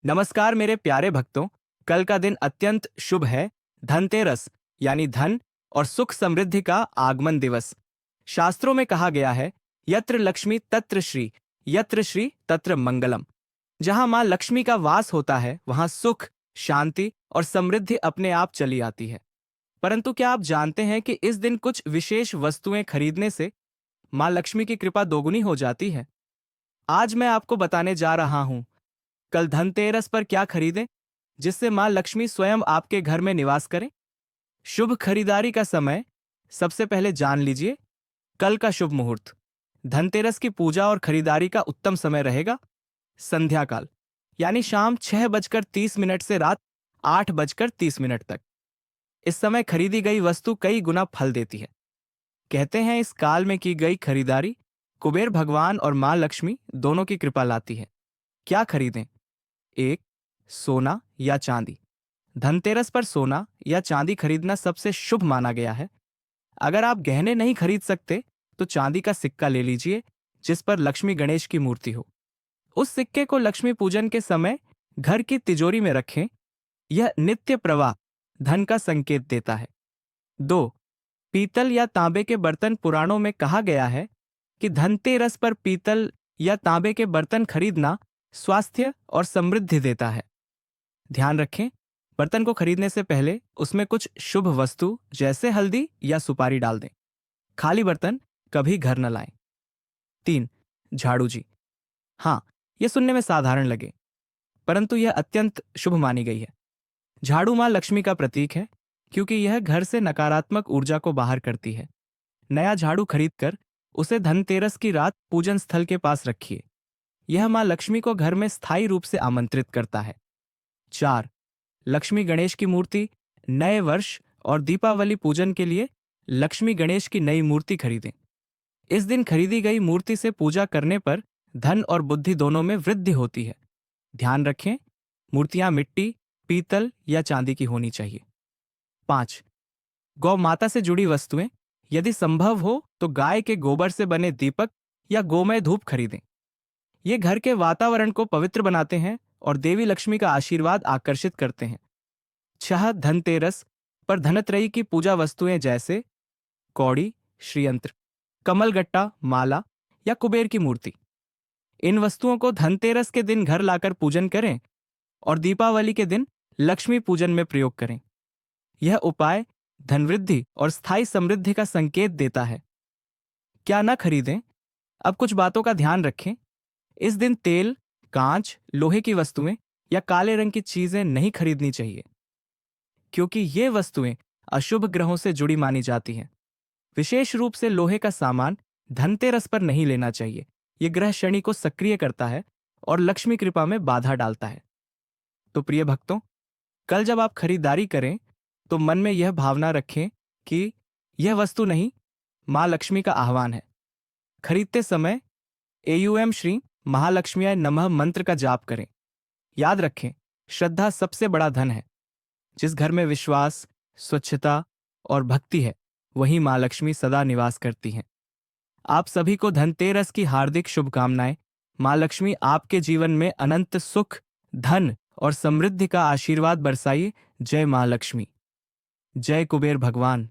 नमस्कार मेरे प्यारे भक्तों। कल का दिन अत्यंत शुभ है। धनतेरस यानी धन और सुख समृद्धि का आगमन दिवस। शास्त्रों में कहा गया है, यत्र लक्ष्मी तत्र श्री तत्र मंगलम। जहां मां लक्ष्मी का वास होता है वहां सुख, शांति और समृद्धि अपने आप चली आती है। परंतु क्या आप जानते हैं कि इस दिन कुछ विशेष वस्तुएं खरीदने से मां लक्ष्मी की कृपा दोगुनी हो जाती है? आज मैं आपको बताने जा रहा हूं, कल धनतेरस पर क्या खरीदें जिससे मां लक्ष्मी स्वयं आपके घर में निवास करें। शुभ खरीदारी का समय सबसे पहले जान लीजिए। कल का शुभ मुहूर्त, धनतेरस की पूजा और खरीदारी का उत्तम समय रहेगा संध्या काल, यानी शाम 6:30 से रात 8:30 तक। इस समय खरीदी गई वस्तु कई गुना फल देती है। कहते हैं इस काल में की गई खरीदारी कुबेर भगवान और मां लक्ष्मी दोनों की कृपा लाती है। क्या खरीदें? एक, सोना या चांदी। धनतेरस पर सोना या चांदी खरीदना सबसे शुभ माना गया है। अगर आप गहने नहीं खरीद सकते तो चांदी का सिक्का ले लीजिए जिस पर लक्ष्मी गणेश की मूर्ति हो। उस सिक्के को लक्ष्मी पूजन के समय घर की तिजोरी में रखें। यह नित्य प्रवाह, धन का संकेत देता है। दो, पीतल या तांबे के बर्तन। पुराणों में कहा गया है कि धनतेरस पर पीतल या तांबे के बर्तन खरीदना स्वास्थ्य और समृद्धि देता है। ध्यान रखें, बर्तन को खरीदने से पहले उसमें कुछ शुभ वस्तु जैसे हल्दी या सुपारी डाल दें। खाली बर्तन कभी घर न लाएं। 3, झाड़ू जी। हाँ, यह सुनने में साधारण लगे परंतु यह अत्यंत शुभ मानी गई है। झाड़ू मां लक्ष्मी का प्रतीक है क्योंकि यह घर से नकारात्मक ऊर्जा को बाहर करती है। नया झाड़ू खरीदकर उसे धनतेरस की रात पूजन स्थल के पास रखिए। यह मां लक्ष्मी को घर में स्थायी रूप से आमंत्रित करता है। 4, लक्ष्मी गणेश की मूर्ति। नए वर्ष और दीपावली पूजन के लिए लक्ष्मी गणेश की नई मूर्ति खरीदें। इस दिन खरीदी गई मूर्ति से पूजा करने पर धन और बुद्धि दोनों में वृद्धि होती है। ध्यान रखें, मूर्तियां मिट्टी, पीतल या चांदी की होनी चाहिए। 5, गौ माता से जुड़ी वस्तुएं। यदि संभव हो तो गाय के गोबर से बने दीपक या गोमय धूप खरीदें। ये घर के वातावरण को पवित्र बनाते हैं और देवी लक्ष्मी का आशीर्वाद आकर्षित करते हैं। 6, धनतेरस पर धनत्रयी की पूजा वस्तुएं जैसे कौड़ी, श्रीयंत्र, कमलगट्टा, माला या कुबेर की मूर्ति। इन वस्तुओं को धनतेरस के दिन घर लाकर पूजन करें और दीपावली के दिन लक्ष्मी पूजन में प्रयोग करें। यह उपाय धनवृद्धि और स्थायी समृद्धि का संकेत देता है। क्या न खरीदें? अब कुछ बातों का ध्यान रखें। इस दिन तेल, कांच, लोहे की वस्तुएं या काले रंग की चीजें नहीं खरीदनी चाहिए क्योंकि ये वस्तुएं अशुभ ग्रहों से जुड़ी मानी जाती हैं। विशेष रूप से लोहे का सामान धनतेरस पर नहीं लेना चाहिए। यह ग्रह शनि को सक्रिय करता है और लक्ष्मी कृपा में बाधा डालता है। तो प्रिय भक्तों, कल जब आप खरीदारी करें तो मन में यह भावना रखें कि यह वस्तु नहीं, मां लक्ष्मी का आह्वान है। खरीदते समय एयूएम श्री महालक्ष्मीयाय नमः मंत्र का जाप करें। याद रखें, श्रद्धा सबसे बड़ा धन है। जिस घर में विश्वास, स्वच्छता और भक्ति है वहीं मां लक्ष्मी सदा निवास करती हैं। आप सभी को धनतेरस की हार्दिक शुभकामनाएं। मां लक्ष्मी आपके जीवन में अनंत सुख, धन और समृद्धि का आशीर्वाद बरसाइए। जय मां लक्ष्मी। जय कुबेर भगवान।